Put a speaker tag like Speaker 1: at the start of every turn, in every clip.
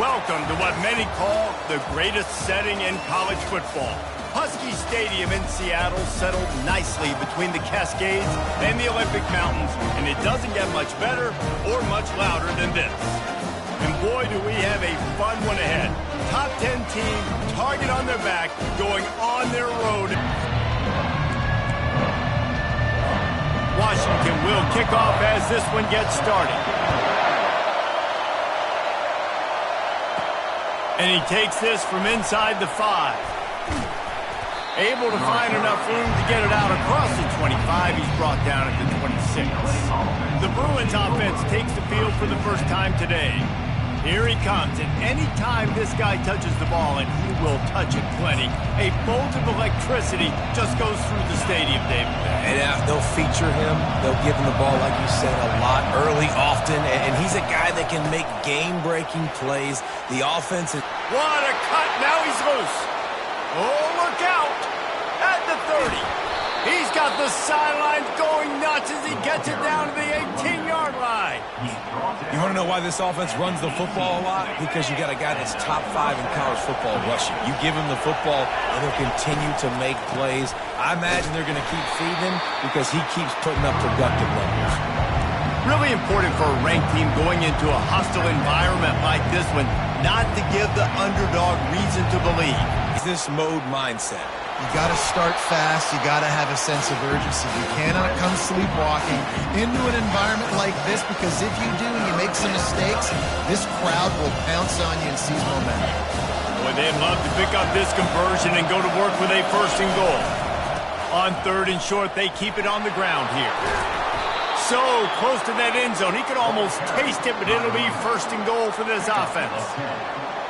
Speaker 1: Welcome to what many call the greatest setting in college football. Husky Stadium in Seattle settled nicely between the Cascades and the Olympic Mountains, and it doesn't get much better or much louder than this. And boy, do we have a fun one ahead. Top 10 team, target on their back, going on their road. Washington will kick off as this one gets started. And he takes this from inside the 5. Able to find enough room to get it out across the 25. He's brought down at the 26. The Bruins offense takes the field for the first time today. Here he comes, and any time this guy touches the ball, and he will touch it plenty, a bolt of electricity just goes through the stadium, David.
Speaker 2: And they'll feature him. They'll give him the ball, like you said, a lot, early, often, and he's a guy that can make game-breaking plays. The offense is...
Speaker 1: What a cut! Now he's loose. Oh, look out! At the 30. He's got the sidelines going nuts as he gets it down to the 18-yard line.
Speaker 2: You want to know why this offense runs the football a lot? Because you got a guy that's top 5 in college football rushing. You give him the football, and he'll continue to make plays. I imagine they're going to keep feeding him because he keeps putting up productive numbers.
Speaker 1: Really important for a ranked team going into a hostile environment like this one, not to give the underdog reason to believe.
Speaker 2: This mode mindset.
Speaker 3: You got to start fast. You got to have a sense of urgency. You cannot come sleepwalking into an environment like this, because if you do and you make some mistakes, this crowd will pounce on you and seize momentum.
Speaker 1: Boy, they'd love to pick up this conversion and go to work with a 1st and goal. On 3rd and short, they keep it on the ground here. So close to that end zone. He could almost taste it, but it'll be 1st and goal for this offense.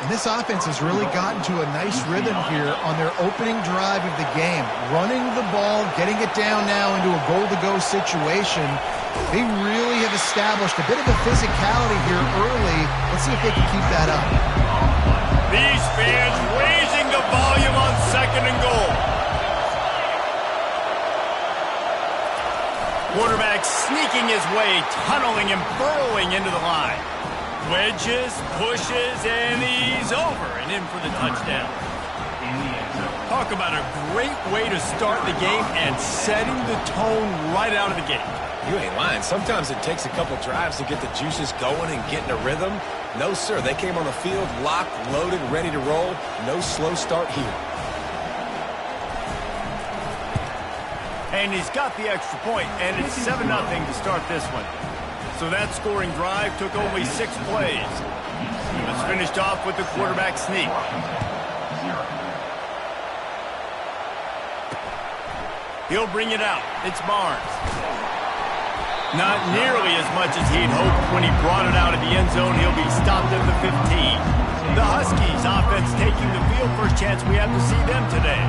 Speaker 3: And this offense has really gotten to a nice rhythm here on their opening drive of the game. Running the ball, getting it down now into a goal-to-go situation. They really have established a bit of a physicality here early. Let's see if they can keep that up.
Speaker 1: These fans raising the volume on 2nd and goal. Quarterback sneaking his way, tunneling and burrowing into the line. Wedges, pushes, and he's over and in for the touchdown. Talk about a great way to start the game and setting the tone right out of the gate.
Speaker 2: You ain't lying. Sometimes it takes a couple drives to get the juices going and get in a rhythm. No, sir. They came on the field locked, loaded, ready to roll. No slow start here.
Speaker 1: And he's got the extra point, and it's 7-0 to start this one. So that scoring drive took only 6 plays. It was finished off with the quarterback sneak. He'll bring it out. It's Barnes. Not nearly as much as he'd hoped when he brought it out of the end zone. He'll be stopped at the 15. The Huskies offense taking the field. First chance we have to see them today.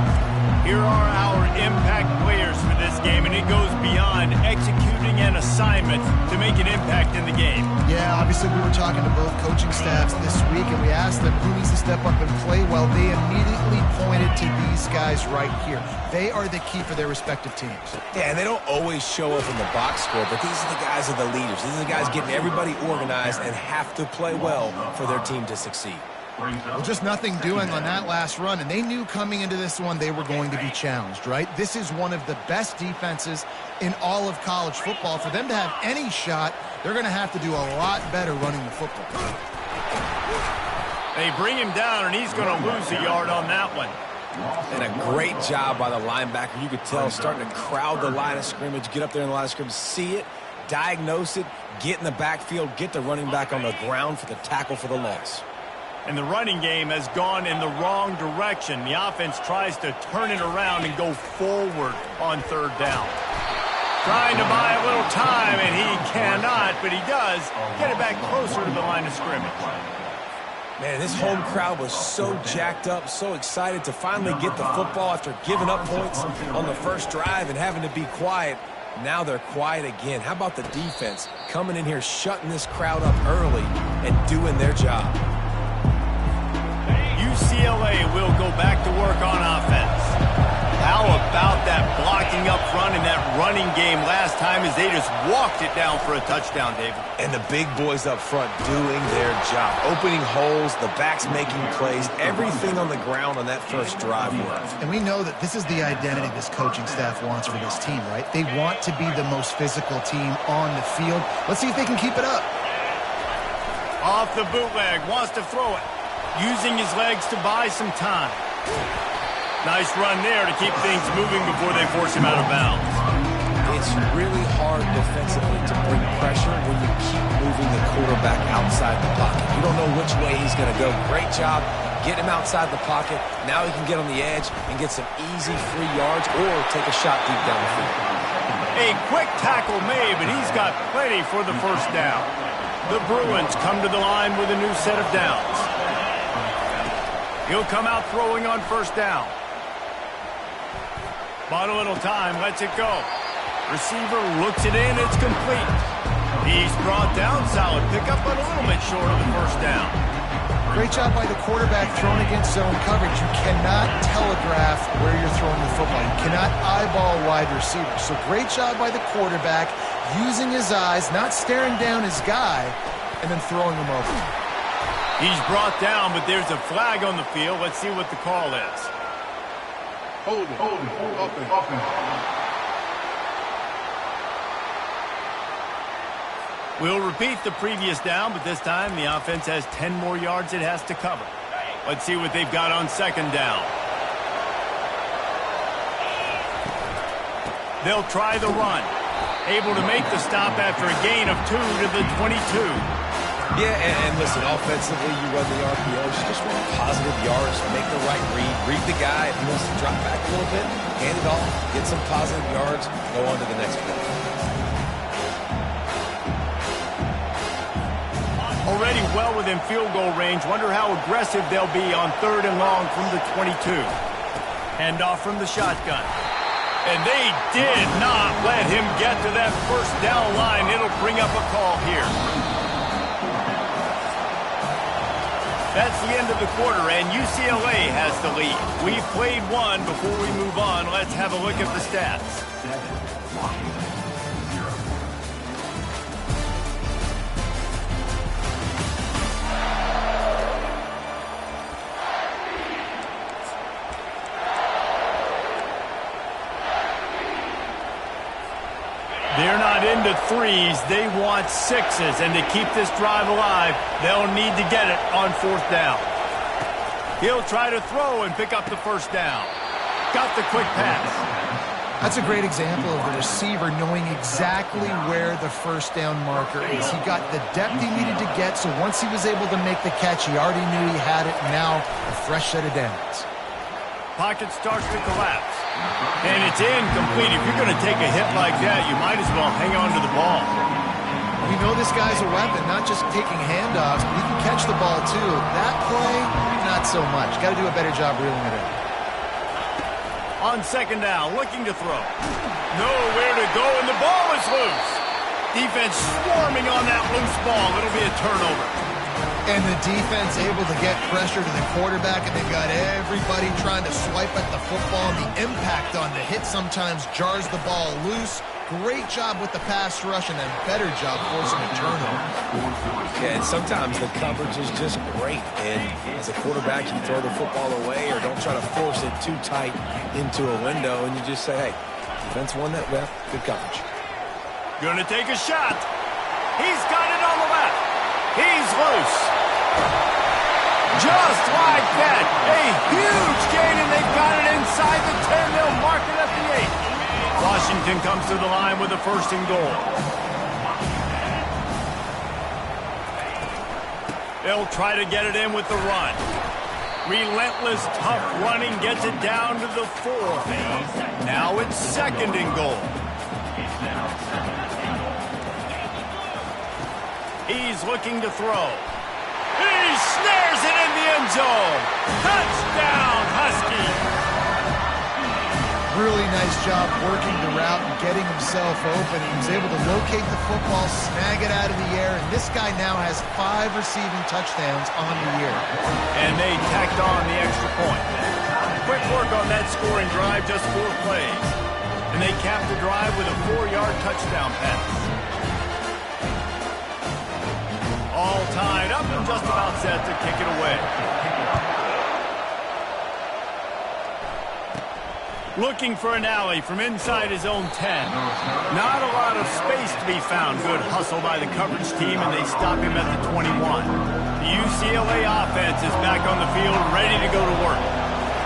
Speaker 1: Here are our impact players for this game, and it goes beyond executing an assignment to make an impact in the game.
Speaker 3: Yeah, obviously we were talking to both coaching staffs this week, and we asked them who needs to step up and play well. They immediately pointed to these guys right here. They are the key for their respective teams.
Speaker 2: Yeah, and they don't always show up in the box score, but these are the guys that are the leaders. These are the guys getting everybody organized and have to play well for their team to succeed.
Speaker 3: Well, just nothing doing on that last run, and they knew coming into this one they were going to be challenged, right? This is one of the best defenses in all of college football. For them to have any shot, they're going to have to do a lot better running the football.
Speaker 1: They bring him down, and he's going to lose a yard on that one.
Speaker 2: And a great job by the linebacker. You could tell starting to crowd the line of scrimmage, get up there in the line of scrimmage, see it, diagnose it, get in the backfield, get the running back on the ground for the tackle for the loss.
Speaker 1: And the running game has gone in the wrong direction. The offense tries to turn it around and go forward on 3rd down. Trying to buy a little time, and he cannot, but he does get it back closer to the line of scrimmage.
Speaker 2: Man, this home crowd was so jacked up, so excited to finally get the football after giving up points on the first drive and having to be quiet. Now they're quiet again. How about the defense coming in here, shutting this crowd up early and doing their job?
Speaker 1: UCLA will go back to work on offense. How about that blocking up front and that running game last time time as they just walked it down for a touchdown, David.
Speaker 2: And the big boys up front doing their job. Opening holes, the backs making plays, everything on the ground on that first drive worked.
Speaker 3: And we know that this is the identity this coaching staff wants for this team, right? They want to be the most physical team on the field. Let's see if they can keep it up.
Speaker 1: Off the bootleg, wants to throw it. Using his legs to buy some time. Nice run there to keep things moving before they force him out of bounds.
Speaker 2: It's really hard defensively to bring pressure when you keep moving the quarterback outside the pocket. You don't know which way he's going to go. Great job getting him outside the pocket. Now he can get on the edge and get some easy free yards or take a shot deep down the field.
Speaker 1: A quick tackle made, but he's got plenty for the first down. The Bruins come to the line with a new set of downs. He'll come out throwing on first down. Bought a little time, lets it go. Receiver looks it in, it's complete. He's brought down, solid pickup, but a little bit short of the first down.
Speaker 3: Great job by the quarterback thrown against zone coverage. You cannot telegraph where you're throwing the football. You cannot eyeball wide receivers. So great job by the quarterback using his eyes, not staring down his guy, and then throwing him over.
Speaker 1: He's brought down, but there's a flag on the field. Let's see what the call is.
Speaker 4: Hold it. Offense.
Speaker 1: We'll repeat the previous down, but this time the offense has 10 more yards it has to cover. Let's see what they've got on second down. They'll try the run. Able to make the stop after a gain of 2 to the 22.
Speaker 2: Yeah, and listen, offensively, you run the RPOs. You just want positive yards, make the right read the guy. If he wants to drop back a little bit, hand it off, get some positive yards, go on to the next play.
Speaker 1: Already well within field goal range. Wonder how aggressive they'll be on third and long from the 22. Handoff from the shotgun. And they did not let him get to that first down line. It'll bring up a call here. That's the end of the quarter, and UCLA has the lead. We've played one. Before we move on, let's have a look at the stats. They're not into threes. They want sixes. And to keep this drive alive, they'll need to get it on fourth down. He'll try to throw and pick up the first down. Got the quick pass.
Speaker 3: That's a great example of the receiver knowing exactly where the first down marker is. He got the depth he needed to get, so once he was able to make the catch, he already knew he had it. Now, a fresh set of downs.
Speaker 1: Pocket starts to collapse. And it's incomplete. If you're going to take a hit like that, you might as well hang on to the ball.
Speaker 3: We know this guy's a weapon, not just taking handoffs, but he can catch the ball too. That play, not so much. Got to do a better job reeling it in.
Speaker 1: On second down, looking to throw. Nowhere to go, and the ball is loose. Defense swarming on that loose ball. It'll be a turnover.
Speaker 3: And the defense able to get pressure to the quarterback, and they've got everybody trying to swipe at the football. The impact on the hit sometimes jars the ball loose. Great job with the pass rush, and a better job forcing a turnover.
Speaker 2: Yeah, and sometimes the coverage is just great. And as a quarterback, you throw the football away or don't try to force it too tight into a window, and you just say, hey, defense won that rep, good coverage.
Speaker 1: Gonna take a shot. He's got it on the left. He's loose. Just like that. A huge gain, and they've got it inside the 10. They'll mark it at the 8. Washington comes to the line with a first and goal. They'll try to get it in with the run. Relentless, tough running gets it down to the 4. Now it's second and goal. He's looking to throw. He snares it in the end zone. Touchdown, Huskies.
Speaker 3: Really nice job working the route and getting himself open. He was able to locate the football, snag it out of the air, and this guy now has 5 receiving touchdowns on the year.
Speaker 1: And they tacked on the extra point. Quick work on that scoring drive, just 4 plays. And they cap the drive with a 4-yard touchdown pass. All tied up and just about set to kick it away. Looking for an alley from inside his own 10. Not a lot of space to be found. Good hustle by the coverage team, and they stop him at the 21. The UCLA offense is back on the field, ready to go to work.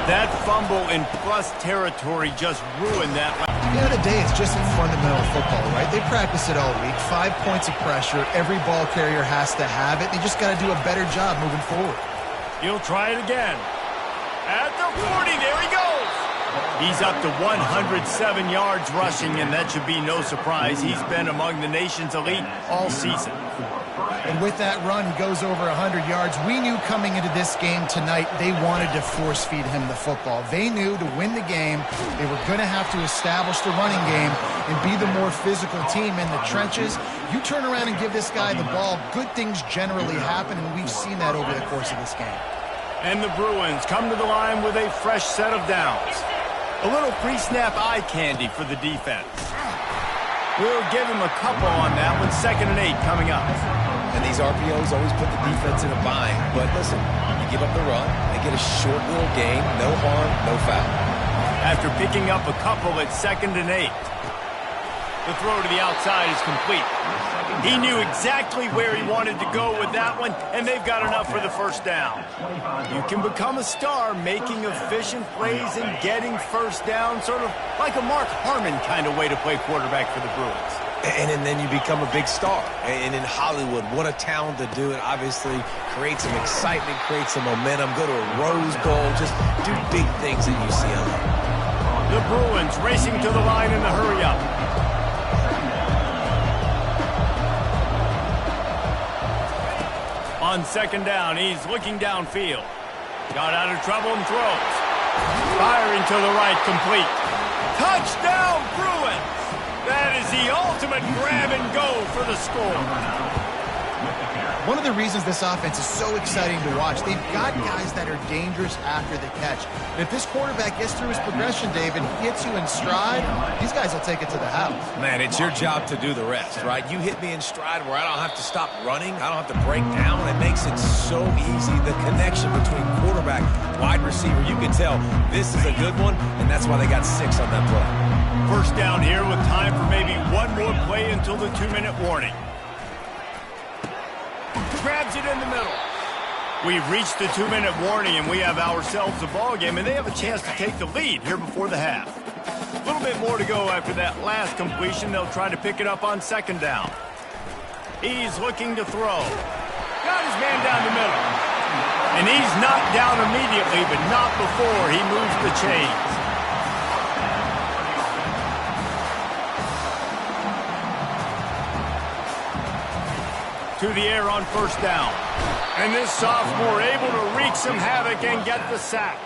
Speaker 1: That fumble in plus territory just ruined that.
Speaker 3: At the end of the day, it's just fundamental football, right? They practice it all week. 5 points of pressure. Every ball carrier has to have it. They just got to do a better job moving forward.
Speaker 1: He'll try it again. At the 40, there he goes. He's up to 107 yards rushing, and that should be no surprise. He's been among the nation's elite all season.
Speaker 3: And with that run, he goes over 100 yards. We knew coming into this game tonight they wanted to force-feed him the football. They knew to win the game, they were going to have to establish the running game and be the more physical team in the trenches. You turn around and give this guy the ball, good things generally happen, and we've seen that over the course of this game.
Speaker 1: And the Bruins come to the line with a fresh set of downs. A little pre-snap eye candy for the defense. We'll give him a couple on that one. 2nd and 8 coming up.
Speaker 2: And these RPOs always put the defense in a bind. But listen, you give up the run, they get a short little gain, no harm, no foul.
Speaker 1: After picking up a couple at 2nd and 8. The throw to the outside is complete. He knew exactly where he wanted to go with that one, and they've got enough for the first down. You can become a star making efficient plays and getting first down, sort of like a Mark Harmon kind of way to play quarterback for the Bruins.
Speaker 2: And then you become a big star. And in Hollywood, what a talent to do it. Obviously, create some excitement, create some momentum, go to a Rose Bowl, just do big things at UCLA.
Speaker 1: The Bruins racing to the line in the hurry-up. On 2nd down, he's looking downfield. Got out of trouble and throws. Firing to the right, complete. Touchdown, Bruins! That is the ultimate grab and go for the score.
Speaker 3: One of the reasons this offense is so exciting to watch, they've got guys that are dangerous after the catch. And if this quarterback gets through his progression, David, hits you in stride, these guys will take it to the house.
Speaker 2: Man, it's your job to do the rest, right? You hit me in stride where I don't have to stop running. I don't have to break down. It makes it so easy. The connection between quarterback, wide receiver, you can tell this is a good one, and that's why they got 6 on that play.
Speaker 1: First down here with time for maybe one more play until the 2-minute warning. Grabs it in the middle. We've reached the 2-minute warning, and we have ourselves a ball game, and they have a chance to take the lead here before the half. A little bit more to go after that last completion. They'll try to pick it up on 2nd down. He's looking to throw. Got his man down the middle. And he's knocked down immediately, but not before he moves the chains. To the air on 1st down. And this sophomore able to wreak some havoc and get the sack.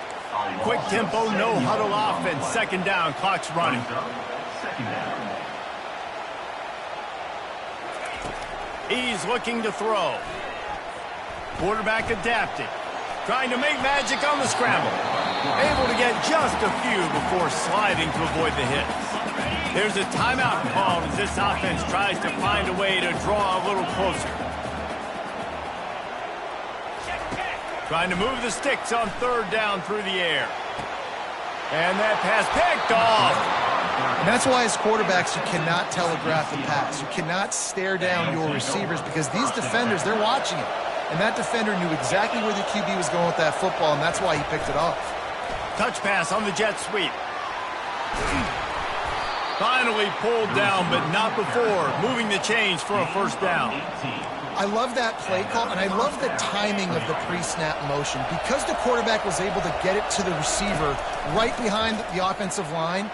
Speaker 1: Quick tempo, no huddle offense. 2nd down, clock's running. He's looking to throw. Quarterback adapting. Trying to make magic on the scramble. Able to get just a few before sliding to avoid the hits. There's a timeout called as this offense tries to find a way to draw a little closer. Trying to move the sticks on 3rd down through the air. And that pass picked off.
Speaker 3: And that's why as quarterbacks you cannot telegraph the pass. You cannot stare down your receivers because these defenders, they're watching it. And that defender knew exactly where the QB was going with that football, and that's why he picked it off.
Speaker 1: Touch pass on the jet sweep. Finally pulled down, but not before. Moving the chains for a 1st down.
Speaker 3: I love that play call, and I love the timing of the pre-snap motion. Because the quarterback was able to get it to the receiver right behind the offensive line,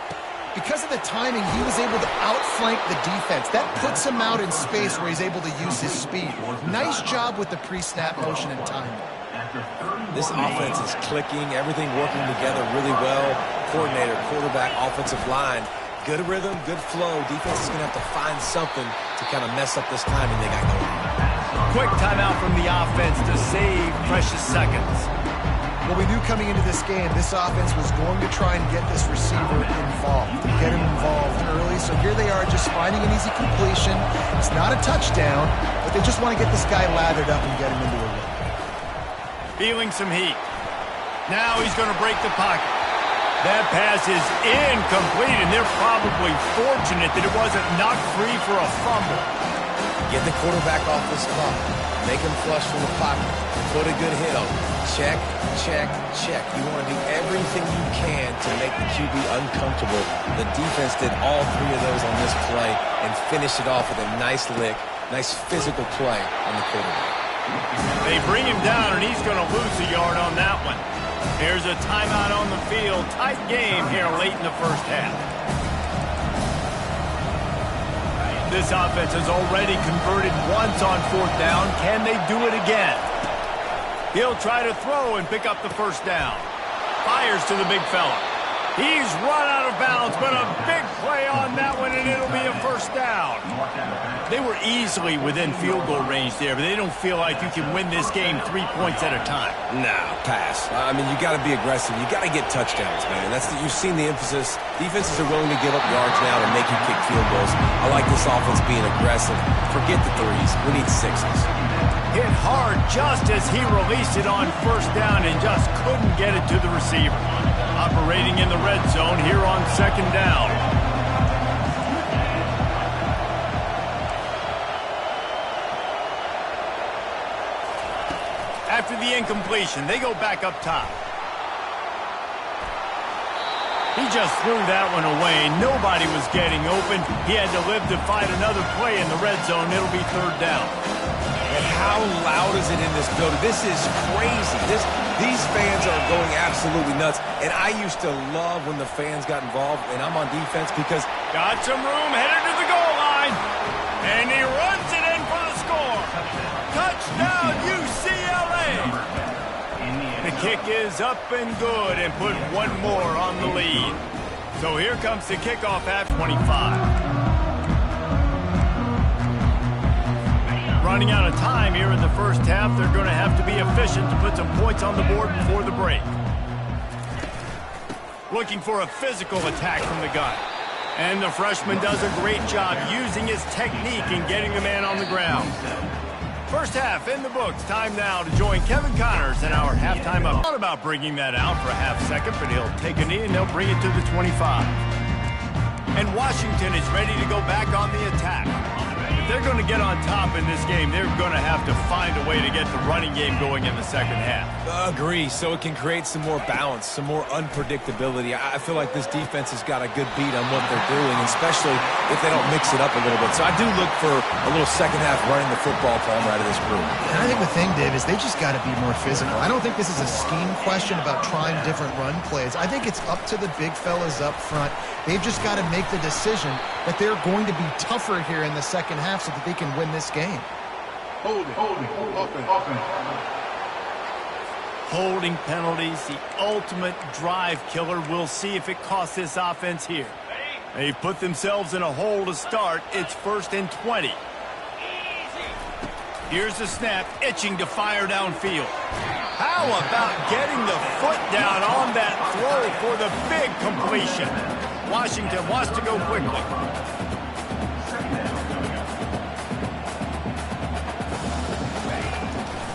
Speaker 3: because of the timing, he was able to outflank the defense. That puts him out in space where he's able to use his speed. Nice job with the pre-snap motion and timing.
Speaker 2: This offense is clicking, everything working together really well. Coordinator, quarterback, offensive line. Good rhythm, good flow. Defense is going to have to find something to kind of mess up this timing they got going on.
Speaker 1: Quick timeout from the offense to save precious seconds.
Speaker 3: Well, we knew coming into this game, this offense was going to try and get this receiver involved, get him involved So here they are just finding an easy completion. It's not a touchdown, but they just want to get this guy lathered up and get him into a run.
Speaker 1: Feeling some heat. Now he's going to break the pocket. That pass is incomplete, and they're probably fortunate that it wasn't knocked free for a fumble.
Speaker 2: Get the quarterback off the spot. Make him flush from the pocket. Put a good hit on him. Check, check, check. You want to do everything you can to make the QB uncomfortable. The defense did all three of those on this play and finished it off with a nice lick, nice physical play on the quarterback.
Speaker 1: They bring him down, and he's going to lose a yard on that one. Here's a timeout on the field. Tight game here late in the first half. This offense has already converted once on fourth down. Can they do it again? He'll try to throw and pick up the first down. Fires to the big fella. He's run out of bounds, but a big play on that one, and it'll be a first down. They were easily within field goal range there, but they don't feel like you can win this game 3 points at a time.
Speaker 2: No, pass. I mean, you got to be aggressive. You got to get touchdowns, man. You've seen the emphasis. Defenses are willing to give up yards now to make you kick field goals. I like this offense being aggressive. Forget the threes. We need sixes.
Speaker 1: Hit hard just as he released it on first down and just couldn't get it to the receiver. Operating in the red zone here on second down. After the incompletion, they go back up top. He just threw that one away. Nobody was getting open. He had to live to fight another play in the red zone. It'll be third down.
Speaker 2: And how loud is it in this building? This is crazy. These fans are going absolutely nuts. And I used to love when the fans got involved, and I'm on defense because...
Speaker 1: Got some room, headed to the goal line. And he runs it in for the score. Touchdown, UCLA. The kick is up and good and put one more on the lead. So here comes the kickoff at 25. Running out of time here in the first half. They're going to have to be efficient to put some points on the board before the break. Looking for a physical attack from the gun. And the freshman does a great job using his technique and getting the man on the ground. First half in the books. Time now to join Kevin Connors in our halftime up. Thought about bringing that out for a half second, but he'll take a knee and they'll bring it to the 25. And Washington is ready to go back on the attack. If they're going to get on top in this game, they're going to have to find a way to get the running game going in the second half.
Speaker 2: Agree, so it can create some more balance, some more unpredictability. I feel like this defense has got a good beat on what they're doing, especially if they don't mix it up a little bit. So I do look for a little second half running the football from out of this group.
Speaker 3: And I think the thing, Dave, is they just got to be more physical. I don't think this is a scheme question about trying different run plays. I think it's up to the big fellas up front. They've just got to make the decision that they're going to be tougher here in the second half so that they can win this game.
Speaker 1: Holding penalties, the ultimate drive killer. We'll see if it costs this offense here. They've put themselves in a hole to start. It's 1st and 20. Here's the snap, itching to fire downfield. How about getting the foot down on that throw for the big completion? Washington wants to go quickly.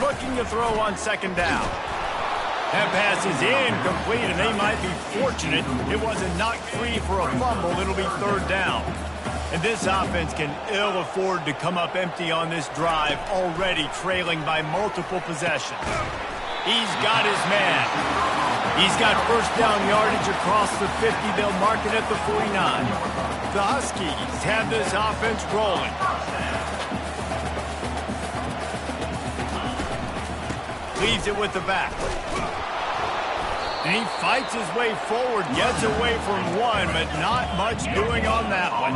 Speaker 1: Looking to throw on second down. That pass is incomplete, and they might be fortunate it wasn't knocked free for a fumble. It'll be third down. And this offense can ill afford to come up empty on this drive, already trailing by multiple possessions. He's got his man. He's got first down yardage across the 50. They'll mark it at the 49. The Huskies have this offense rolling. Leaves it with the back. And he fights his way forward, gets away from one, but not much doing on that one.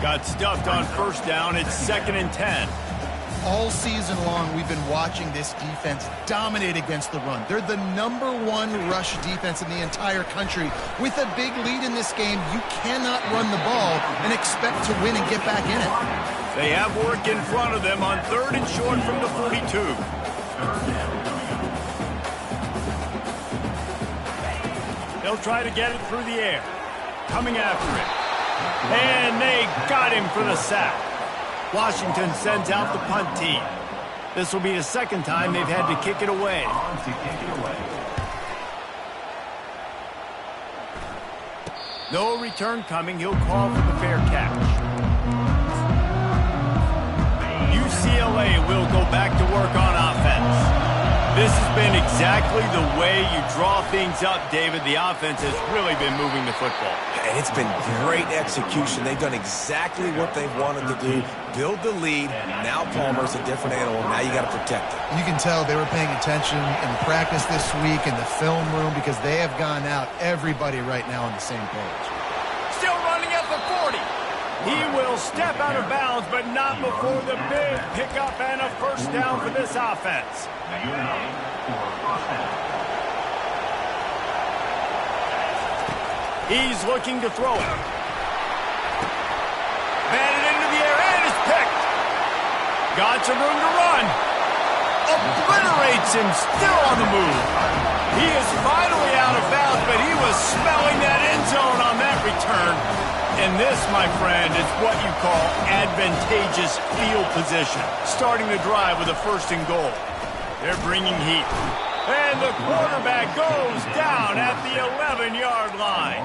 Speaker 1: Got stuffed on first down. It's 2nd and 10.
Speaker 3: All season long, we've been watching this defense dominate against the run. They're the #1 rush defense in the entire country. With a big lead in this game, you cannot run the ball and expect to win and get back in it.
Speaker 1: They have work in front of them on 3rd and short from the 42. They'll try to get it through the air. Coming after it. And they got him for the sack. Washington sends out the punt team. This will be the second time they've had to kick it away. No return coming. He'll call for the fair catch. UCLA will go back to work on offense. This has been exactly the way you draw things up, David. The offense has really been moving the football.
Speaker 2: And it's been great execution. They've done exactly what they've wanted to do. Build the lead. Now Palmer's a different animal. Now you got to protect it.
Speaker 3: You can tell they were paying attention in practice this week in the film room because they have gone out, everybody right now on the same page.
Speaker 1: Still running at the 40. He will step out of bounds, but not before the big pickup and a first down for this offense. He's looking to throw it. Batted into the air, and it's picked. Got some room to run. Obliterates him, still on the move. He is finally out of bounds, but he was smelling that end zone on that return. And this, my friend, is what you call advantageous field position. Starting the drive with a first and goal. They're bringing heat. And the quarterback goes down at the 11-yard line.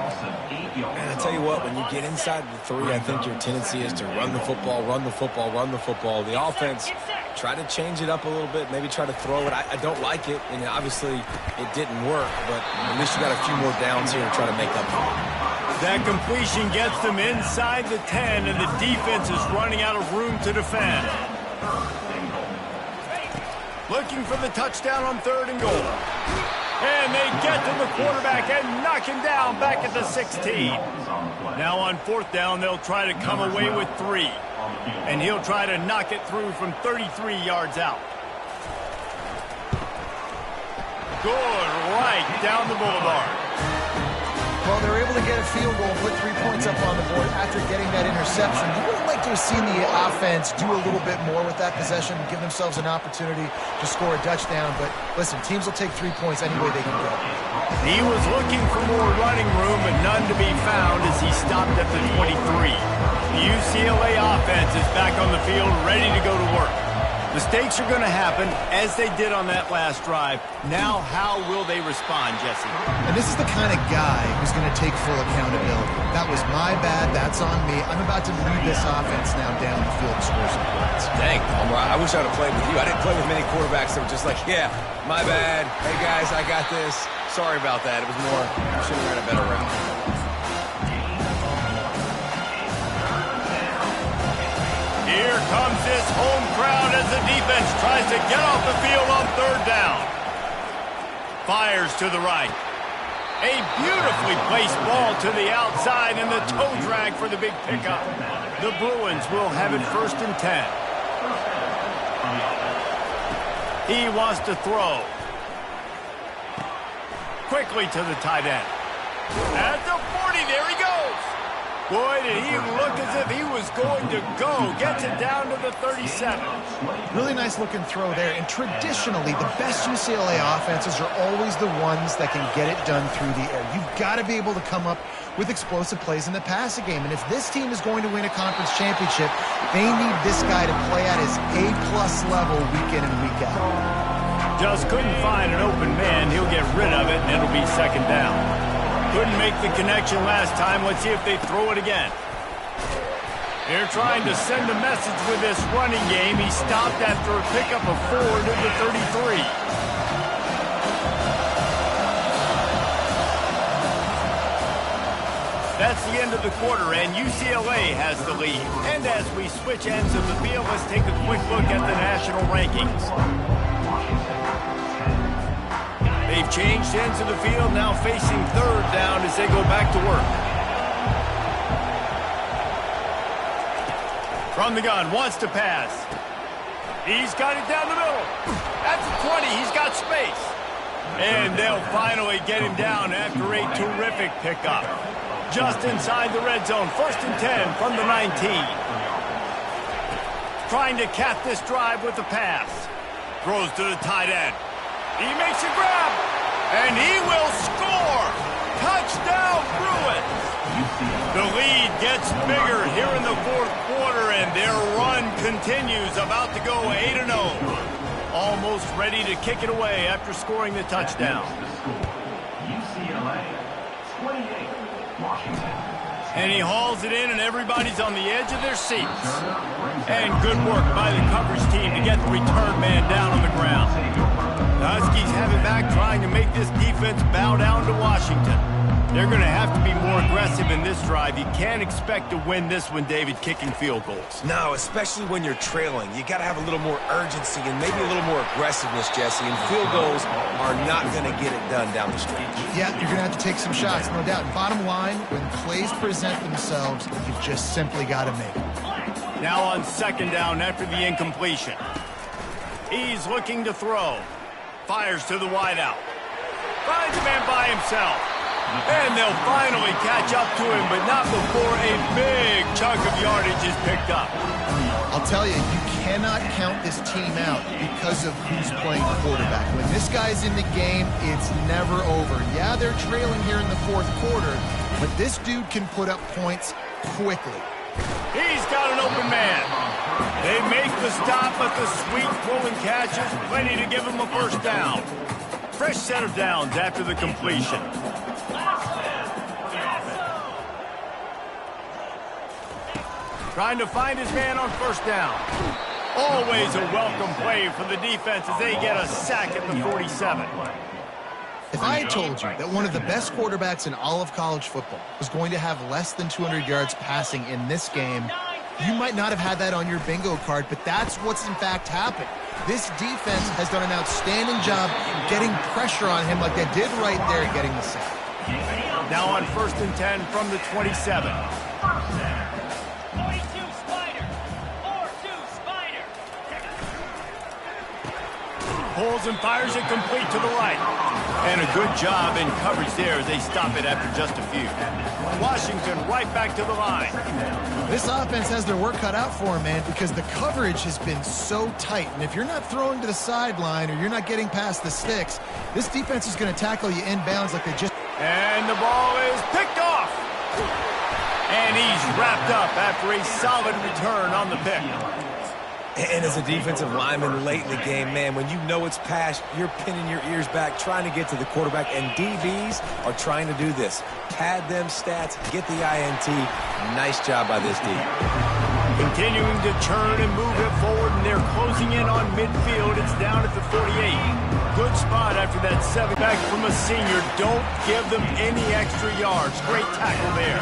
Speaker 2: And I tell you what, when you get inside the 3, I think your tendency is to run the football, run the football, run the football. The offense, try to change it up a little bit, maybe try to throw it. I don't like it, and obviously it didn't work, but at least you got a few more downs here to try to make up for it.
Speaker 1: That completion gets them inside the 10, and the defense is running out of room to defend. Looking for the touchdown on 3rd and goal. And they get to the quarterback and knock him down back at the 16. Now on 4th down, they'll try to come away with 3. And he'll try to knock it through from 33 yards out. Good right down the boulevard.
Speaker 3: Well, they were able to get a field goal, put 3 points up on the board after getting that interception. You would have liked to have seen the offense do a little bit more with that possession, give themselves an opportunity to score a touchdown. But listen, teams will take 3 points any way they can go.
Speaker 1: He was looking for more running room, but none to be found as he stopped at the 23. The UCLA offense is back on the field, ready to go to work. Mistakes are going to happen, as they did on that last drive. Now, how will they respond, Jesse?
Speaker 3: And this is the kind of guy who's going to take full accountability. That was my bad. That's on me. I'm about to lead this offense now down the field and score some points.
Speaker 2: Dang, Palmer, I wish I would have played with you. I didn't play with many quarterbacks that were just like, yeah, my bad. Hey, guys, I got this. Sorry about that. It was more, I should have ran a better route.
Speaker 1: Here comes this home crowd as the defense tries to get off the field on 3rd down. Fires to the right. A beautifully placed ball to the outside and the toe drag for the big pickup. The Bruins will have it 1st and 10. He wants to throw. Quickly to the tight end. At the 40, there he goes. Boy, did he look as if he was going to go. Gets it down to the 37.
Speaker 3: Really nice looking throw there. And traditionally, the best UCLA offenses are always the ones that can get it done through the air. You've got to be able to come up with explosive plays in the passing game. And if this team is going to win a conference championship, they need this guy to play at his A-plus level week in and week out.
Speaker 1: Just couldn't find an open man. He'll get rid of it, and it'll be 2nd down. Couldn't make the connection last time. Let's see if they throw it again. They're trying to send a message with this running game. He stopped after a pickup of 4 to the 33. That's the end of the quarter, and UCLA has the lead. And as we switch ends of the field, let's take a quick look at the national rankings. They've changed ends of the field, now facing 3rd down as they go back to work. From the gun, wants to pass. He's got it down the middle. At the 20, he's got space. And they'll finally get him down after a terrific pickup. Just inside the red zone, 1st and 10 from the 19. Trying to cap this drive with the pass. Throws to the tight end. He makes a grab, and he will score. Touchdown, Bruins. The lead gets bigger here in the fourth quarter, and their run continues, about to go 8-0. Almost ready to kick it away after scoring the touchdown.
Speaker 5: UCLA, 28, Washington.
Speaker 1: And he hauls it in, and everybody's on the edge of their seats. And good work by the coverage team to get the return man down on the ground. The Huskies have it back, trying to make this defense bow down to Washington. They're going to have to be more aggressive in this drive. You can't expect to win this one, David, kicking field goals.
Speaker 2: No, especially when you're trailing. You got to have a little more urgency and maybe a little more aggressiveness, Jesse. And field goals are not going to get it done down the stretch.
Speaker 3: Yeah, you're going to have to take some shots, no doubt. Bottom line, when plays present themselves, you've just simply got to make them.
Speaker 1: Now on second down after the incompletion. He's looking to throw. Fires to the wideout. Finds a man by himself. And they'll finally catch up to him, but not before a big chunk of yardage is picked up.
Speaker 3: I'll tell you, you cannot count this team out because of who's playing quarterback. When this guy's in the game, it's never over. Yeah, they're trailing here in the fourth quarter, but this dude can put up points quickly.
Speaker 1: He's got an open man. They make the stop, but the sweet throw and catch is plenty to give him a first down. Fresh set of downs after the completion. Trying to find his man on first down. Always a welcome play for the defense as they get a sack at the 47.
Speaker 3: If I had told you that one of the best quarterbacks in all of college football was going to have less than 200 yards passing in this game, you might not have had that on your bingo card, but that's what's in fact happened. This defense has done an outstanding job getting pressure on him like they did right there, getting the sack.
Speaker 1: Now on 1st and 10 from the 27. Pulls and fires it complete to the right. And a good job in coverage there as they stop it after just a few. Washington right back to the line.
Speaker 3: This offense has their work cut out for them, man, because the coverage has been so tight. And if you're not throwing to the sideline or you're not getting past the sticks, this defense is going to tackle you inbounds like they just...
Speaker 1: And the ball is picked off. And he's wrapped up after a solid return on the pick.
Speaker 2: And as a defensive lineman late in the game, man, when you know it's passed, you're pinning your ears back, trying to get to the quarterback, and DBs are trying to do this. Pad them stats, get the INT. Nice job by this D.
Speaker 1: Continuing to churn and move it forward, and they're closing in on midfield. It's down at the 48. Good spot after that 7 back from a senior. Don't give them any extra yards. Great tackle there.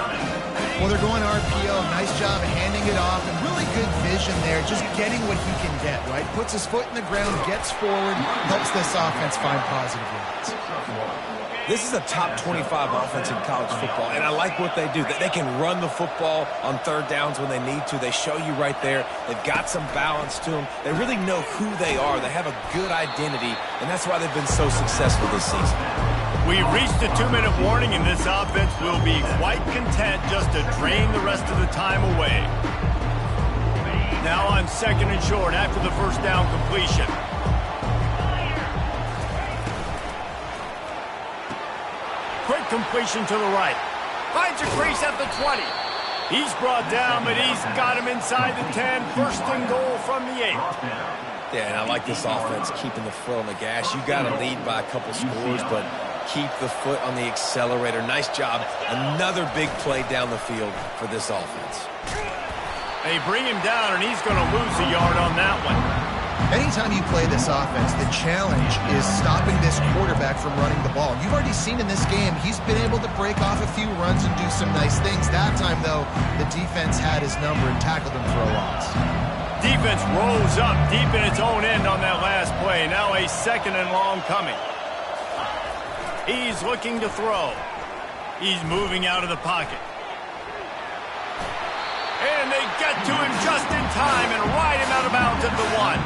Speaker 3: Well, they're going RPO. Nice job of handing it off, and really good vision there, just getting what he can get, right? Puts his foot in the ground, gets forward, helps this offense find positive yards.
Speaker 2: This is a top 25 offense in college football, and I like what they do. They can run the football on third downs when they need to. They show you right there. They've got some balance to them. They really know who they are. They have a good identity, and that's why they've been so successful this season.
Speaker 1: We've reached a 2-minute warning, and this offense will be quite content just to drain the rest of the time away. Now on 2nd and short after the first down completion. Quick completion to the right. Finds a crease at the 20. He's brought down, but he's got him inside the 10. First and goal from the 8.
Speaker 2: Yeah, and I like this offense, keeping the foot on the gas. You got to lead by a couple scores, but keep the foot on the accelerator. Nice job. Another big play down the field for this offense.
Speaker 1: They bring him down, and he's going to lose a yard on that one.
Speaker 3: Anytime you play this offense, the challenge is stopping this quarterback from running the ball. You've already seen in this game, he's been able to break off a few runs and do some nice things. That time, though, the defense had his number and tackled him for a loss.
Speaker 1: Defense rolls up deep in its own end on that last play. Now a 2nd and long coming. He's looking to throw. He's moving out of the pocket. And they get to him just in time and ride him out of bounds at the 1.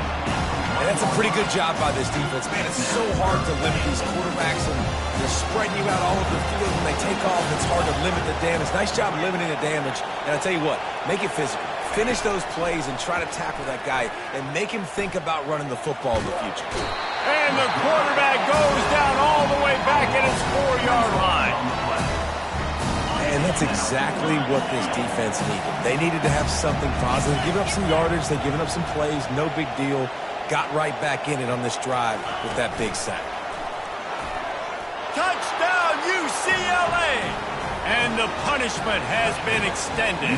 Speaker 2: And that's a pretty good job by this defense. Man, it's so hard to limit these quarterbacks, and they're spreading you out all over the field. When they take off, it's hard to limit the damage. Nice job limiting the damage. And I tell you what, make it physical. Finish those plays and try to tackle that guy and make him think about running the football in the future.
Speaker 1: And the quarterback goes down all the way back at his 4-yard line.
Speaker 2: And And that's exactly what this defense needed. They needed to have something positive. Giving up some yardage, they've given up some plays, no big deal. Got right back in it on this drive with that big sack.
Speaker 1: Touchdown, UCLA! And the punishment has been extended.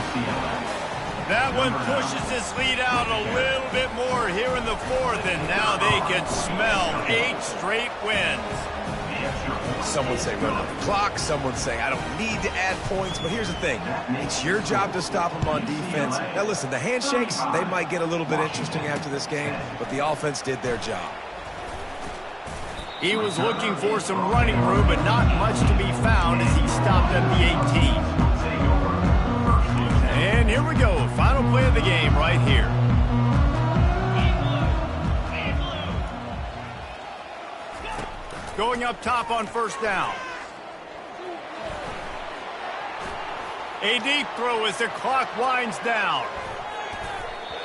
Speaker 1: That one pushes this lead out a little bit more here in the fourth, and now they can smell 8 straight wins.
Speaker 2: Some would say run out the clock. Some would say I don't need to add points. But here's the thing. It's your job to stop them on defense. Now, listen, the handshakes, they might get a little bit interesting after this game, but the offense did their job.
Speaker 1: He was looking for some running room, but not much to be found as he stopped at the 18. And here we go. Final play of the game right here. Going up top on first down. A deep throw as the clock winds down.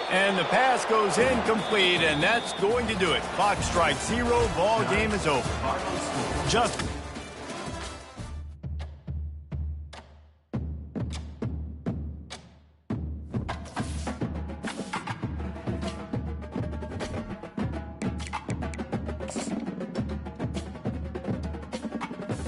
Speaker 1: And the pass goes incomplete, and that's going to do it. Clock strikes 0. Ball game is over. Justin.